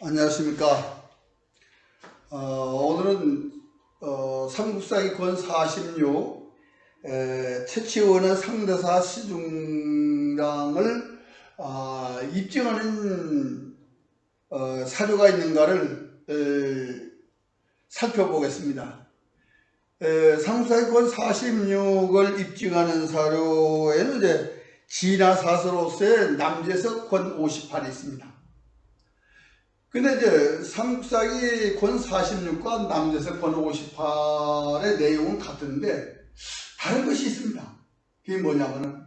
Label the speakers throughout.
Speaker 1: 안녕하십니까. 오늘은 삼국사기 권 46 최치원의 상대사 시중장을 입증하는 사료가 있는가를 살펴보겠습니다. 삼국사기 권 46을 입증하는 사료에는 이제 진화사서로서의 남재석 권 58이 있습니다. 근데 이제 삼국사기 권 46과 남재석 권 58의 내용은 같은데 다른 것이 있습니다. 그게 뭐냐면은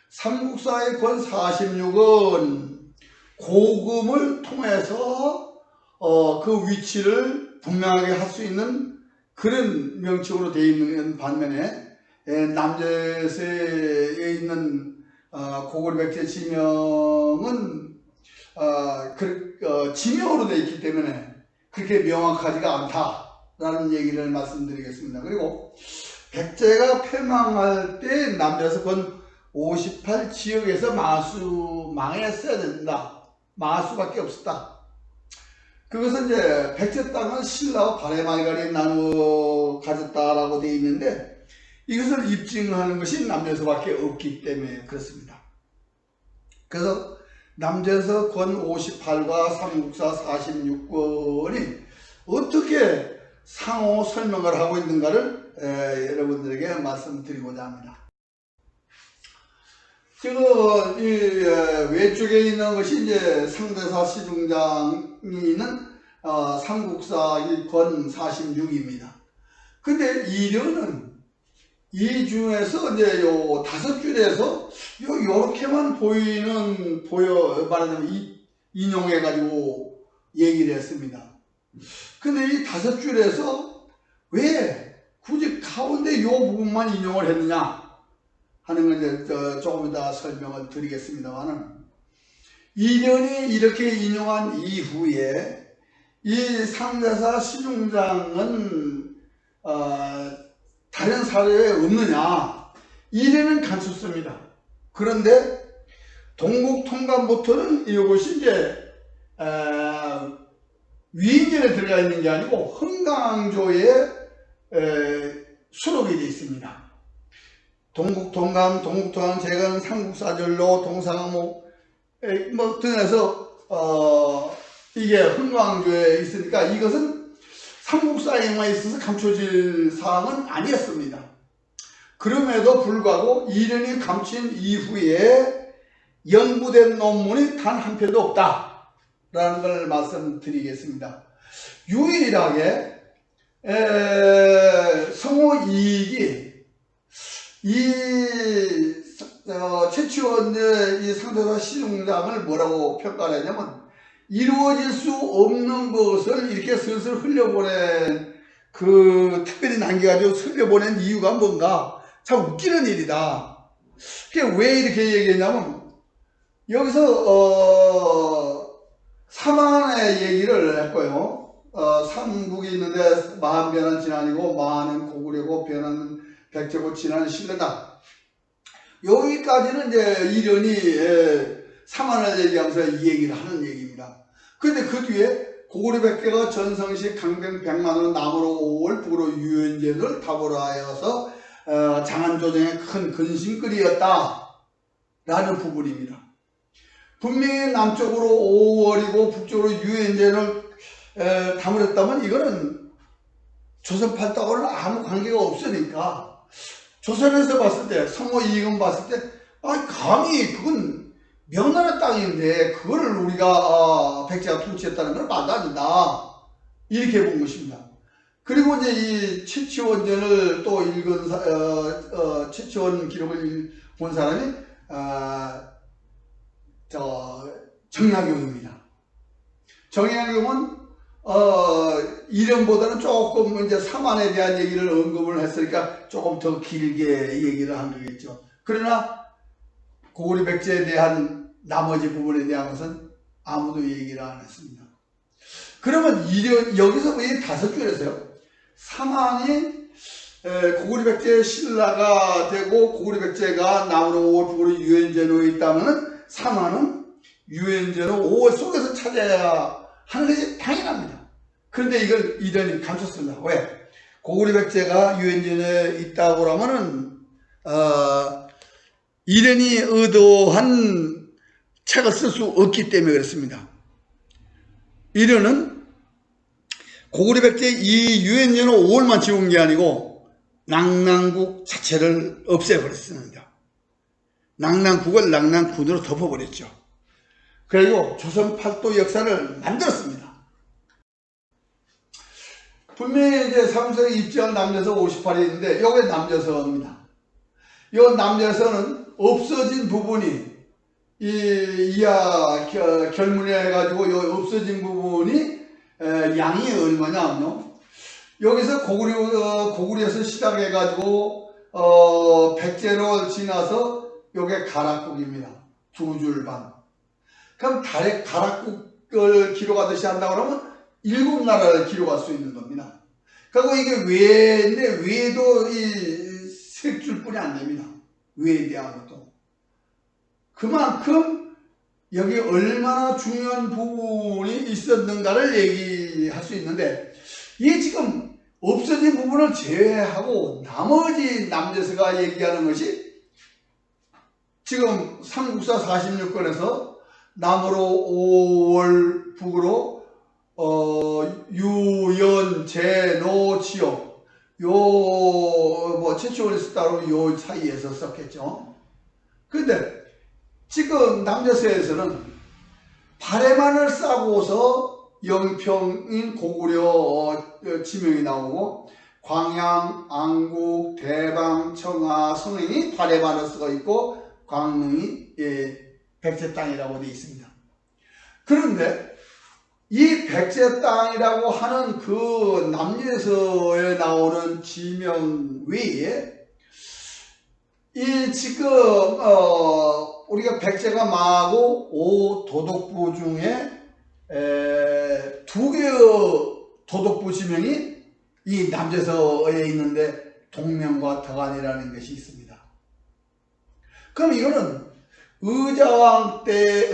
Speaker 1: 삼국사기 권 46은 고금을 통해서 그 위치를 분명하게 할 수 있는 그런 명칭으로 되어 있는 반면에 남재석에 있는 고구려백제 지명은 지명으로 되어 있기 때문에 그렇게 명확하지가 않다라는 얘기를 말씀드리겠습니다. 그리고 백제가 패망할 때 남재석 권 58 지역에서 망했어야 된다. 마수밖에 없었다. 그것은 이제 백제 땅은 신라와 바레마이가리 나누어 가졌다라고 되어 있는데 이것을 입증하는 것이 남재석밖에 없기 때문에 그렇습니다. 그래서 남재석 권 58과 삼국사 46권이 어떻게 상호 설명을 하고 있는가를 여러분들에게 말씀드리고자 합니다. 지금 이 왼쪽에 있는 것이 이제 상대사 시중장이 있는 삼국사 권 46입니다. 근데 이련은 이 중에서 이제 요 5줄에서 요렇게만 말하자면 인용해가지고 얘기를 했습니다. 근데 이 5줄에서 왜 굳이 가운데 요 부분만 인용을 했느냐 하는 걸 이제 조금 이따 설명을 드리겠습니다만은 이련이 이렇게 인용한 이후에 이 상대사 시중장은 다른 사료에 없느냐? 이래는 감췄습니다. 그런데 동국통감부터는 이것이 이제 위인전에 들어가 있는 게 아니고 흥강조에 수록이 되어 있습니다. 동국통감, 제건, 삼국사절로, 동사강목 등에서 이게 흥강조에 있으니까 이것은 삼국사에만 있어서 감춰질 사항은 아니었습니다. 그럼에도 불구하고 이련이 감춘 이후에 연구된 논문이 단 한 편도 없다라는 걸 말씀드리겠습니다. 유일하게 성호 이익이 이 최치원의 이 상대사 시중장을 뭐라고 평가를 했냐면 이루어질 수 없는 것을 이렇게 슬슬 흘려보낸 특별히 남겨가지고 흘려보낸 이유가 뭔가 참 웃기는 일이다. 왜 이렇게 얘기했냐면 여기서 사만의 얘기를 했고요. 삼국이 있는데 만변한 진안이고 만은 고구려고 변하는 백제고 진안은 신라다. 여기까지는 이제 이련이 사만을 얘기하면서 이 얘기를 하는 얘기입니다. 그런데 그 뒤에 고구려 백제가 전성시 강병 100만원 남으로 5월 북으로 유연제를 답으로 하여서 장안조정의 큰 근심거리였다 라는 부분입니다. 분명히 남쪽으로 5월이고 북쪽으로 유연제를 담으랬다면 이거는 조선 팔다고는 아무 관계가 없으니까 조선에서 봤을 때 성호 이익은 봤을 때 감히 그건 명나라 땅인데 그거를 우리가 백제가 통치했다는 건 말도 안 된다 이렇게 본 것입니다. 그리고 이제 이 최치원전을 또 읽은 최치원 기록을 본 사람이 정약용입니다. 정약용은 이름보다는 조금 이제 사만에 대한 얘기를 언급을 했으니까 조금 더 길게 얘기를 한 거겠죠. 그러나 고구려 백제에 대한 나머지 부분에 대한 것은 아무도 얘기를 안 했습니다. 그러면 여기서 이 5줄에서요. 사만이 고구려 백제의 신라가 되고 고구려 백제가 남으로 5월 북으로 유연제로에 있다면 사만은 유엔제는 5월 속에서 찾아야 하는 것이 당연합니다. 그런데 이걸 이단이 감췄습니다. 왜? 고구려 백제가 유엔전에 있다고 하면은 이단이 의도한 책을 쓸 수 없기 때문에 그렇습니다. 이단은 고구려 백제 이 유엔전을 5월만 지운 게 아니고 낭낭국 자체를 없애버렸습니다. 낭낭국을 낭낭군으로 덮어버렸죠. 그리고 조선 팔도 역사를 만들었습니다. 분명히 이제 삼성에 입지한 남녀서 58이 있는데 이게 남녀서입니다. 이 남녀서는 없어진 부분이 이하 결문에 해가지고 이 없어진 부분이 양이 얼마냐면요. 여기서 고구려에서 시작해가지고 백제로 지나서 요게 가락국입니다. 2줄 반. 그럼 가락국을 기록하듯이 한다고 하면 7나라를 기록할 수 있는 겁니다. 그리고 이게 외인데 외도 이 3줄뿐이 안 됩니다. 외에 대한 것도. 그만큼 여기 얼마나 중요한 부분이 있었는가를 얘기할 수 있는데 이게 지금 없어진 부분을 제외하고 나머지 남제서가 얘기하는 것이 지금 삼국사 46권에서 남으로 5월 북으로 유연 제노 지역 요 최초를 썼다고 요 사이에서 썼겠죠. 근데 지금 남제서에서는 발해만을 싸고서 영평인 고구려 지명이 나오고 광양, 안국, 대방, 청하, 성행이 발해만을 쓰고 있고 광릉이 백제 땅이라고 되어 있습니다. 그런데 이 백제 땅이라고 하는 그 남제서에 나오는 지명 외에 이 지금 우리가 백제가 망하고 5도독부 중에 2개의 도독부 지명이 이 남제서에 있는데 동명과 덕안이라는 것이 있습니다. 그럼 이거는 의자왕의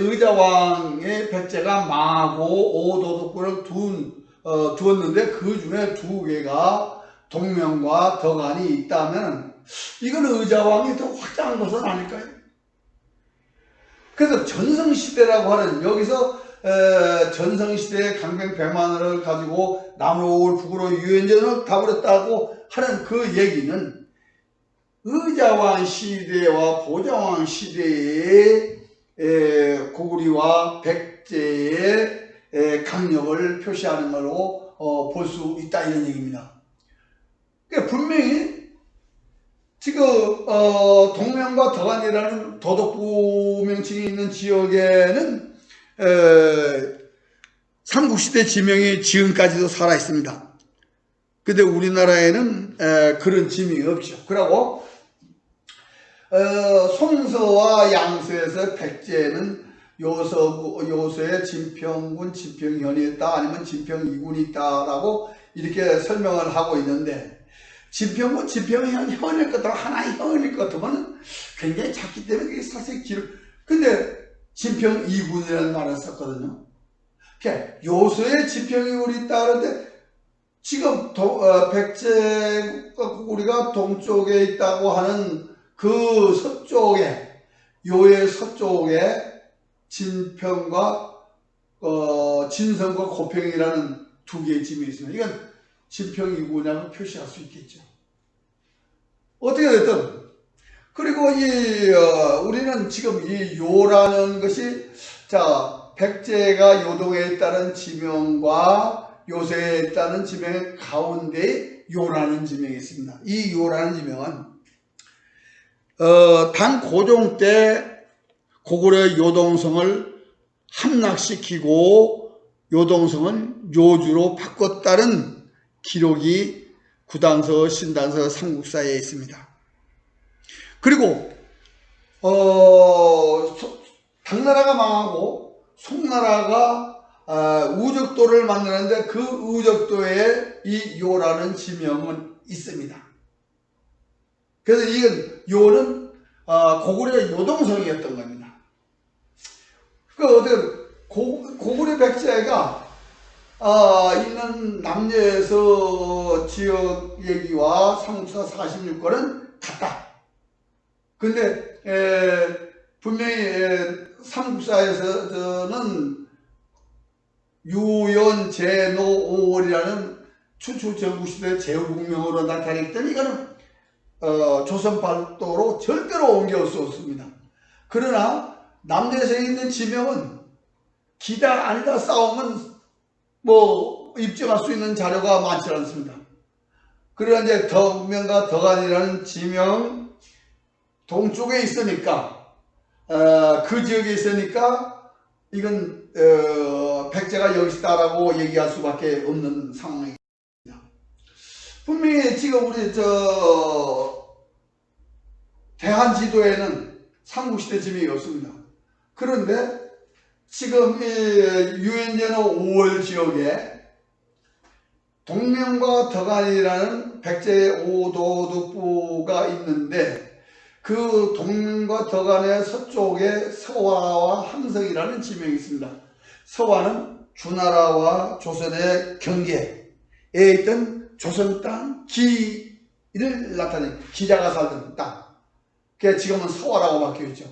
Speaker 1: 백제가 망하고 5도독부를 두었는데 그 중에 2개가 동명과 덕안이 있다면 이건 의자왕이 더 확장한 것은 아닐까요? 그래서 전성시대라고 하는 여기서 전성시대의 강병100만원을 가지고 남로울 북으로 유엔전을 가버렸다고 하는 그 얘기는 의자왕 시대와 보자왕 시대의 고구려와 백제의 강력을 표시하는 걸로 볼 수 있다 이런 얘기입니다. 그러니까 분명히 지금 동명과 덕안이라는 도독부 명칭이 있는 지역에는 삼국시대 지명이 지금까지도 살아 있습니다. 근데 우리나라에는 그런 지명이 없죠. 그리고 송서와 양서에서 백제는 요서에 진평군, 진평현이 있다 아니면 진평이군이 있다라고 이렇게 설명을 하고 있는데 진평군, 진평현일 것 같으면 하나의 현일 것 같으면 굉장히 작기 때문에 그게 사실 근데 진평이군이라는 말을 썼거든요. 그러니까 요서에 진평이군이 있다 그러는데 지금 백제국과 우리가 동쪽에 있다고 하는 그 서쪽에 요의 서쪽에 진평과 진성과 고평이라는 2개의 지명이 있습니다. 이건 진평이군이라고 표시할 수 있겠죠. 어떻게 됐든 그리고 우리는 지금 이 요라는 것이 자 백제가 요동에 있다는 지명과 요새에 있다는 지명의 가운데 요라는 지명이 있습니다. 이 요라는 지명은 단고종 때 고구려 요동성을 함락시키고 요동성을 요주로 바꿨다는 기록이 구당서, 신당서, 삼국사에 있습니다. 그리고 당나라가 망하고 송나라가 우적도를 만드는데 그 우적도에 이 요라는 지명은 있습니다. 그래서 이건 요는 고구려 요동성이었던 겁니다. 그 어떤 고구려 백제가 있는 남녀에서 지역 얘기와 삼국사 46권은 같다. 근데 분명히 삼국사에서는 유연, 제노, 오월이라는 춘추 전국시대 제국명으로 나타나기 때문에 이거는 조선 발도로 절대로 옮겨올 수 없습니다. 그러나 남녀에서 있는 지명은 기다 아니다 싸움은 뭐 입증할 수 있는 자료가 많지 않습니다. 그러나 이제 덕명과 덕안이라는 지명 동쪽에 있으니까 그 지역에 있으니까 이건 백제가 여기 있다라고 얘기할 수밖에 없는 상황입니다. 분명히 지금 우리 대한 지도에는 삼국시대 지명이 없습니다. 그런데 지금 유엔제노 5월 지역에 동명과 덕안이라는 백제의 오도독부가 있는데 그 동명과 덕안의 서쪽에 서화와 항성이라는 지명이 있습니다. 서화는 주나라와 조선의 경계에 있던 조선 땅 기를 나타내는 기자가 살던 땅. 그게 지금은 서화라고 바뀌어 있죠.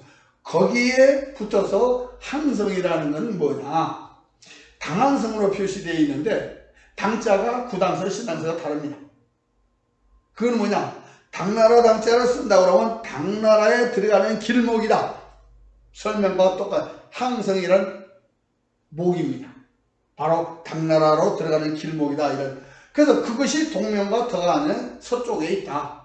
Speaker 1: 거기에 붙어서 항성이라는 건 뭐냐? 당항성으로 표시되어 있는데 당자가 구당서, 신당서가 다릅니다. 그건 뭐냐? 당나라 당자를 쓴다고 그러면 당나라에 들어가는 길목이다. 설명과 똑같은 항성이라는 목입니다. 바로 당나라로 들어가는 길목이다. 이런. 그래서 그것이 동명과 덕안의 서쪽에 있다.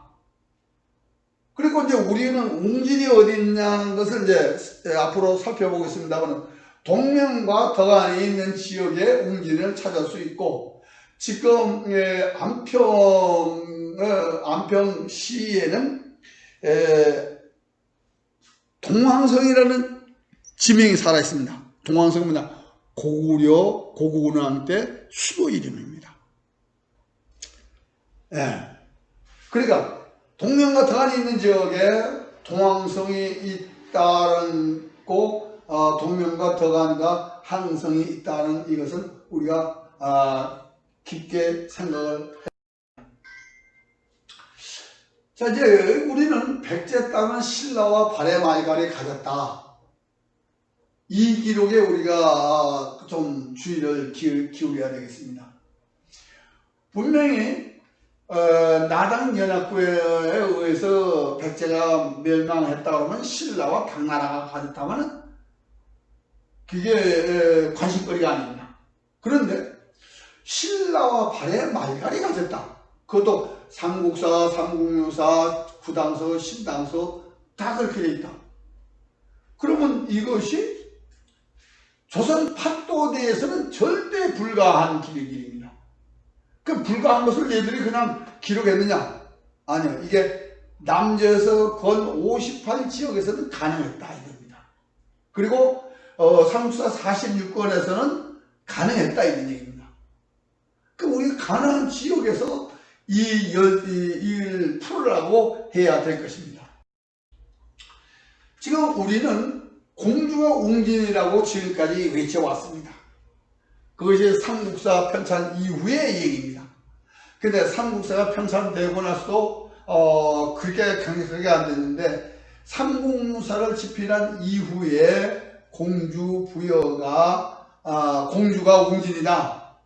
Speaker 1: 그리고 이제 우리는 웅진이 어디 있냐는 것을 이제 앞으로 살펴보겠습니다만 동명과 덕안이 있는 지역에 웅진을 찾을 수 있고 지금 안평시에는 동황성이라는 지명이 살아 있습니다. 동황성은 뭐냐? 고구려 고구운왕 때 수도 이름입니다. 그러니까 동명과 덕안이 있는 지역에 동황성이 있다는 거, 동명과 덕안과 항성이 있다는 이것은 우리가 깊게 생각을 해야 합니다. 자, 이제 우리는 백제 땅은 신라와 발해 말갈이 가졌다. 이 기록에 우리가 좀 주의를 기울여야 되겠습니다. 분명히 나당연합구에 의해서 백제가 멸망했다 그러면 신라와 당나라가 가졌다면 그게 관심거리가 아닙니다. 그런데 신라와 발해 말갈이 가졌다. 그것도 삼국사, 삼국유사, 구당서, 신당서 다 그렇게 돼 있다. 그러면 이것이 조선 판도대에서는 절대 불가한 기록입니다. 그 불가한 것을 얘들이 그냥 기록했느냐? 아니요. 이게 남조에서 건 58지역에서는 가능했다 이겁니다. 그리고 삼국사 46권에서는 가능했다 이런 얘기입니다. 그럼 우리가 가능한 지역에서 이 일을 풀으라고 해야 될 것입니다. 지금 우리는 공주가 웅진이라고 지금까지 외쳐왔습니다. 그것이 삼국사 편찬 이후의 얘기입니다. 근데 삼국사가 편찬되고 나서도 그렇게 강력하게 안 됐는데 삼국유사를 집필한 이후에 공주 부여가 공주가 웅진이다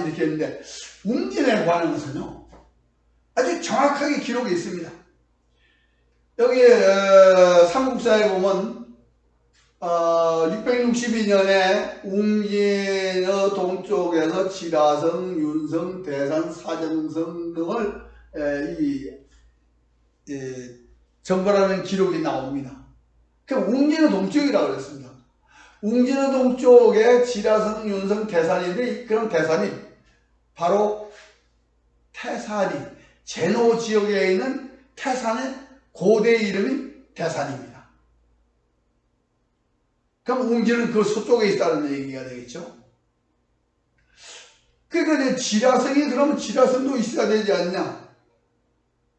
Speaker 1: 이렇게 했는데 웅진에 관한 것은요 아주 정확하게 기록이 있습니다. 여기 삼국사에 보면 662년에 웅진의 동쪽에서 지라성, 윤성, 대산, 사정성 등을 정벌하는 기록이 나옵니다. 웅진의 동쪽이라고 그랬습니다. 웅진의 동쪽에 지라성, 윤성, 대산인데 그런 대산이 바로 태산이 제노 지역에 있는 태산의 고대 이름이 대산입니다. 그럼 웅진은 그 서쪽에 있다는 얘기가 되겠죠. 그러니까 지라성이 그러면 지라성도 있어야 되지 않냐?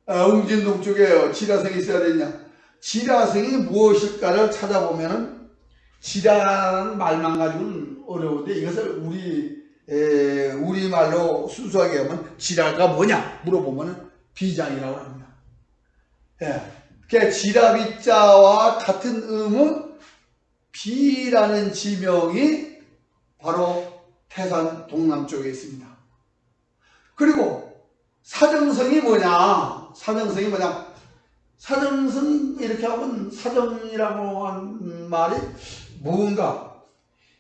Speaker 1: 웅진 동쪽에 지라성이 있어야 되냐? 지라성이 무엇일까를 찾아보면은 지라라는 말만 가지고는 어려운데 이것을 우리 우리말로 순수하게 하면 지라가 뭐냐 물어보면 비장이라고 합니다. 그 지라비자와 같은 음은 비라는 지명이 바로 태산 동남쪽에 있습니다. 그리고 사정성이 뭐냐? 사정성 이렇게 하면 사정이라고 한 말이 뭔가?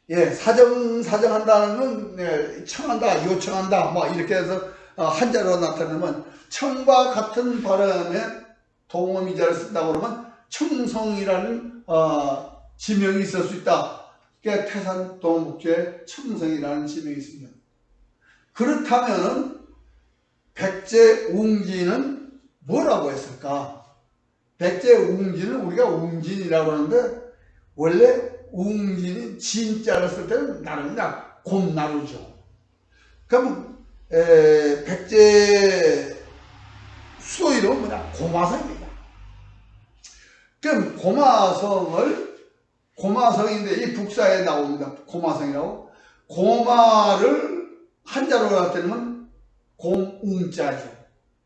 Speaker 1: 사정한다는 건 청한다, 요청한다, 뭐 이렇게 해서 한자로 나타내면 청과 같은 발음에 동음이자를 쓴다고 그러면 청성이라는 지명이 있을 수 있다. 그게 태산 동북주에 청성이라는 지명이 있습니다. 그렇다면 백제웅진은 뭐라고 했을까? 백제웅진은 우리가 웅진이라고 하는데 원래 웅진이 진자를 쓸 때는 나릅니다. 곰나루죠. 그럼 백제 수도 이름은 뭐냐? 고마성입니다. 그럼 고마성인데 이 북사에 나옵니다. 고마성이라고. 고마를 한자로 나타내면 곰웅자죠.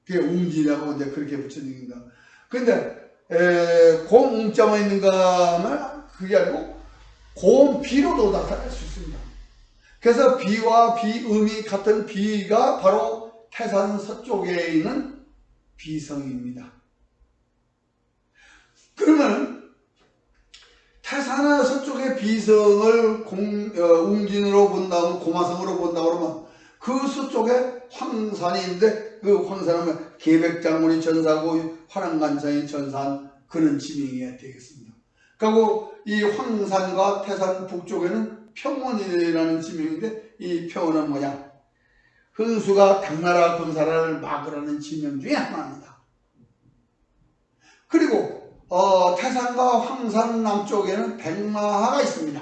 Speaker 1: 그게 웅진이라고 이제 그렇게 붙여집니다. 근데 곰웅자만 있는가 하면 그게 아니고 곰비로도 나타낼 수 있습니다. 그래서 비와 비음이 같은 비가 바로 태산 서쪽에 있는 비성입니다. 그러면 태산 서쪽의 비성을 웅진으로 본다면 고마성으로 본다 그러면 그 서쪽에 황산이 있는데 그 황산은 계백장군이 전사고 화랑간성이 전사한 그런 지명이 되겠습니다. 그리고 이 황산과 태산 북쪽에는 평원이라는 지명인데 이 평원은 뭐냐? 흥수가 당나라 군사를 막으라는 지명 중에 하나입니다. 그리고 태산과 황산 남쪽에는 백마하가 있습니다.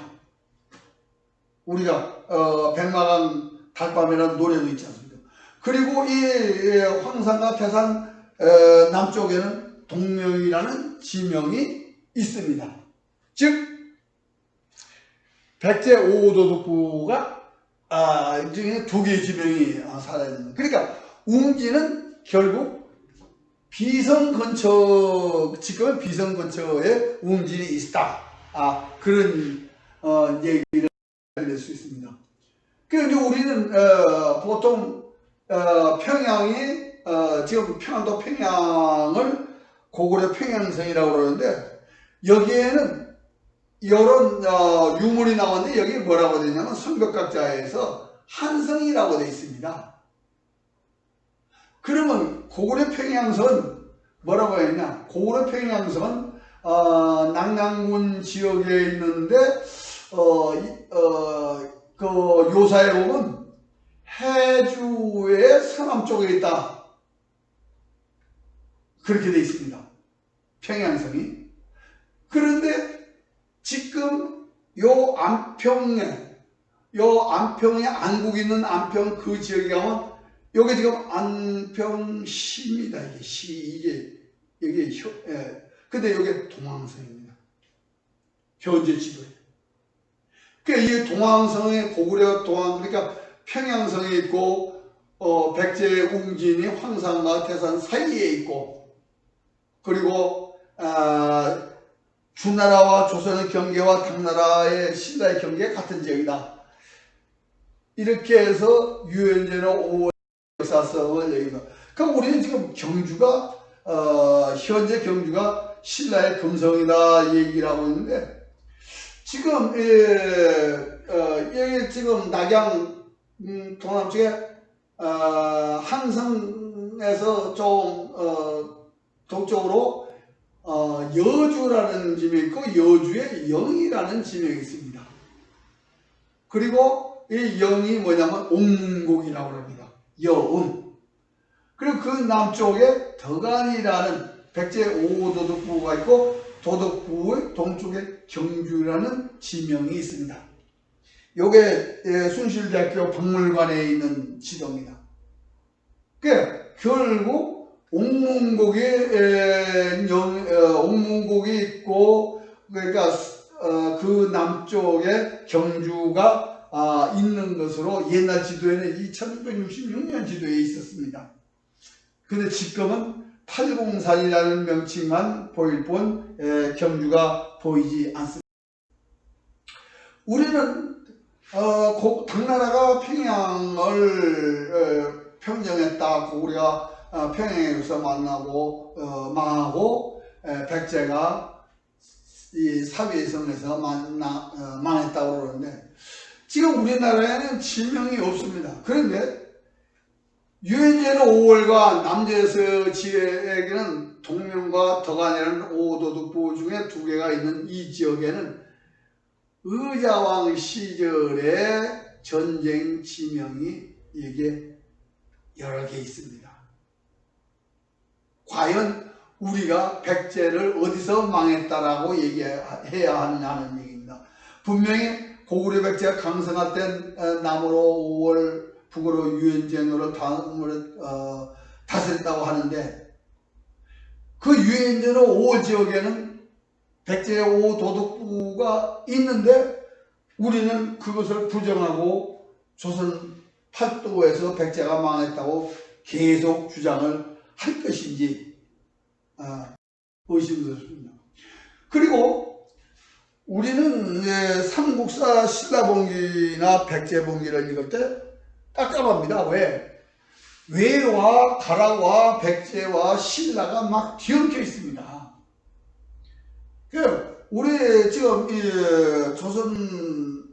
Speaker 1: 우리가 백마강 달밤이라는 노래도 있지 않습니까? 그리고 이 황산과 태산 남쪽에는 동명이라는 지명이 있습니다. 즉 백제 오도독부가 중에 두 개의 지명이 살아있는. 그러니까 웅진은 결국 비성 근처, 지금은 비성 근처에 웅진이 있다. 그런 얘기를 낼 수 있습니다. 그래서 우리는 보통 평양이 지금 평안도 평양을 고구려 평양성이라고 그러는데 여기에는 이런 유물이 나왔는데 여기 뭐라고 되어 있냐면 성벽각자에서 한성이라고 되어 있습니다. 그러면 고구려 평양성은 뭐라고 했냐? 고구려 평양성은 낙랑군 지역에 있는데 그 요사에 보면 해주의 서남쪽에 있다. 그렇게 되어 있습니다. 평양성이. 그런데 지금 요 안평에 안국이 있는 안평 그 지역에 가면 여기 지금 안평시입니다. 이게 근데 여기 동황성입니다. 현재 지도에. 그러니까 이 동황성에 고구려 그러니까 평양성에 있고 백제 웅진이 황산과 태산 사이에 있고 그리고 주나라와 조선의 경계와 당나라의 신라의 경계 같은 지역이다. 이렇게 해서 유현재는 오월 역사성을 얘기합니다. 그럼 우리는 지금 경주가 현재 경주가 신라의 금성이다 얘기를 하고 있는데 지금 여기 지금 낙양 동남쪽에 한성에서 좀 동쪽으로 여주라는 지명이 있고 여주에 영이라는 지명이 있습니다. 그리고 이 영이 뭐냐면 옥문곡이라고 합니다. 여음. 그리고 그 남쪽에 덕안이라는 백제 5도덕부가 있고 도덕부의 동쪽에 경주라는 지명이 있습니다. 요게 순실대학교 박물관에 있는 지도입니다. 결국 옥문곡이 있고 그러니까 그 남쪽에 경주가 있는 것으로 옛날 지도에는 2666년 지도에 있었습니다. 근데 지금은 804이라는 명칭만 보일 뿐 경주가 보이지 않습니다. 우리는 당나라가 평양을 평정했다. 고구려가 평양에서 만나고 망하고 백제가 이 사비성에서 망했다고 그러는데 지금 우리나라에는 지명이 없습니다. 그런데 유엔제는 5월과 남제에서 지역에게는 동명과 덕안이라는 오도독부 중에 2개가 있는 이 지역에는 의자왕 시절의 전쟁 지명이 이게 여러 개 있습니다. 과연 우리가 백제를 어디서 망했다라고 얘기해야 하느냐는 얘기입니다. 분명히 고구려 백제가 강성할 땐 남으로 5월 북으로 유엔제노를 다스렸다고 하는데 그 유엔제노 5월 지역에는 백제의 5도독부가 있는데 우리는 그것을 부정하고 조선 팔도에서 백제가 망했다고 계속 주장을 할 것인지 의심스럽습니다. 그리고 우리는 삼국사 신라봉기나 백제봉기를 읽을 때 깝깝합니다. 왜? 외와 가라와 백제와 신라가 막 뒤엉켜 있습니다. 우리 지금 조선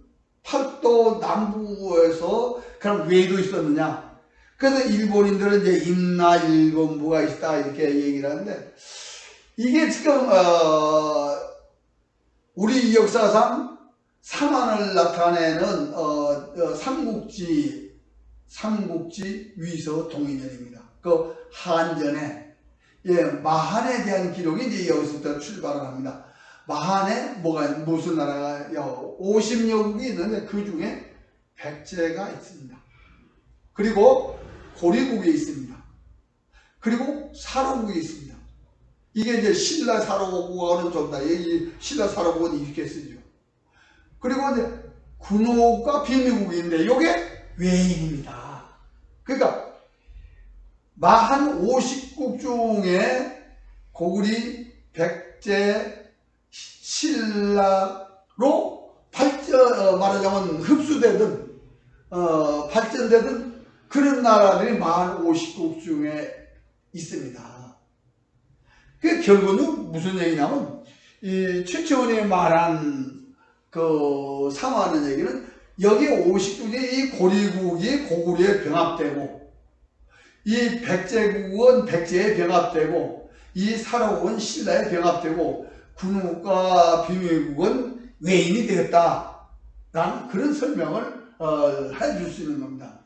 Speaker 1: 팔도 남부에서 그럼 외도 있었느냐? 그래서 일본인들은 이제 임나 일본부가 있다 이렇게 얘기를 하는데 이게 지금 우리 역사상 삼한을 나타내는 삼국지 위서 동인연입니다. 그 한전에 마한에 대한 기록이 이제 여기서부터 출발을 합니다. 마한에 무슨 나라가 50여국이 있는데 그 중에 백제가 있습니다. 그리고 고리국이 있습니다. 그리고 사로국이 있습니다. 이게 이제 신라 사로국하고는 좀 다. 이 신라 사로국은 이렇게 쓰죠. 그리고 이제 군호국과 비미국인데 이게 외인입니다. 그러니까 마한 50국 중에 고구리, 백제, 신라로 말하자면 흡수되든 발전되든 그런 나라들이 마한 50국 중에 있습니다. 그 결국은 무슨 얘기냐면 이 최초원이 말한 그 삼하는 얘기는 여기 50국이 이 고리국이 고구려에 병합되고 이 백제국은 백제에 병합되고 이 사로국은 신라에 병합되고 군국과 비밀국은 외인이 되었다라는 그런 설명을 해줄 수 있는 겁니다.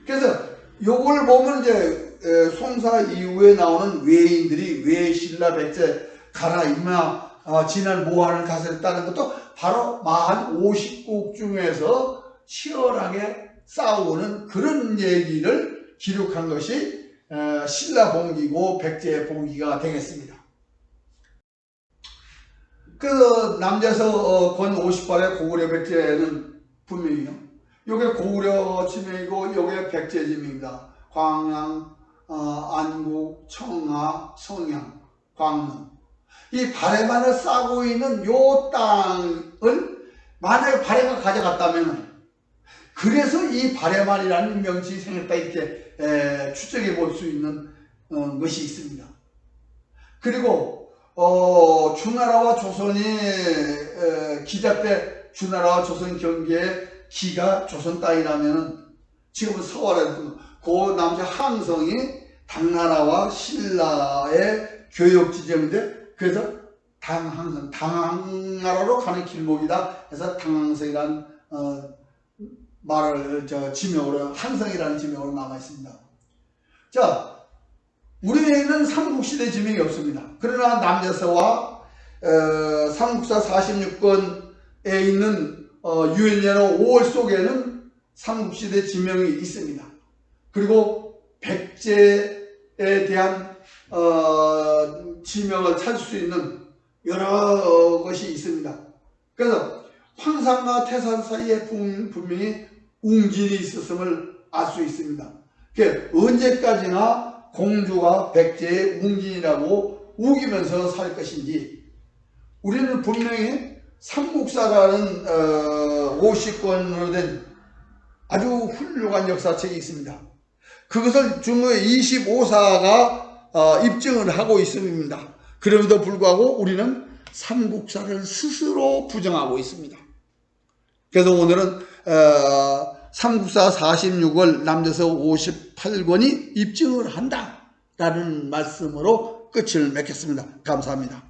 Speaker 1: 그래서 요걸 보면 이제 송사 이후에 나오는 외인들이 왜 신라 백제 가라 임마 진할 모한을 다스렸다는 것도 바로 마한 50국 중에서 치열하게 싸우는 그런 얘기를 기록한 것이 신라 봉기고 백제 봉기가 되겠습니다. 그 남자서 권 58의 고구려 백제는 분명히요. 요게 고구려 지명이고 요게 백제 지명입니다. 광양, 안국, 청하, 성양, 광릉. 이 발해만을 싸고 있는 요 땅을 만약에 발해가 가져갔다면 그래서 이 발해만이라는 명칭이 생겼다 이렇게 추측해 볼 수 있는 것이 있습니다. 그리고 주나라와 조선이 기자 때 주나라와 조선 경계의 기가 조선 땅이라면 지금은 서울에도 그 남자 항성이 당나라와 신라의 교역 지점인데 그래서 당나라로 가는 길목이다 해서 당항성이라는 말을 지명으로 항성이라는 지명으로 남아 있습니다. 자, 우리에는 삼국시대 지명이 없습니다. 그러나 남자서와 삼국사 46권에 있는 유엔제노 5월 속에는 삼국시대 지명이 있습니다. 그리고 백제에 대한 지명을 찾을 수 있는 여러 것이 있습니다. 그래서 황산과 태산 사이에 분명히 웅진이 있었음을 알 수 있습니다. 언제까지나 공주가 백제의 웅진이라고 우기면서 살 것인지, 우리는 분명히 삼국사라는 50권으로 된 아주 훌륭한 역사책이 있습니다. 그것을 중국의 25사가 입증을 하고 있습니다. 그럼에도 불구하고 우리는 삼국사를 스스로 부정하고 있습니다. 그래서 오늘은 삼국사 46을 남겨서 58권이 입증을 한다라는 말씀으로 끝을 맺겠습니다. 감사합니다.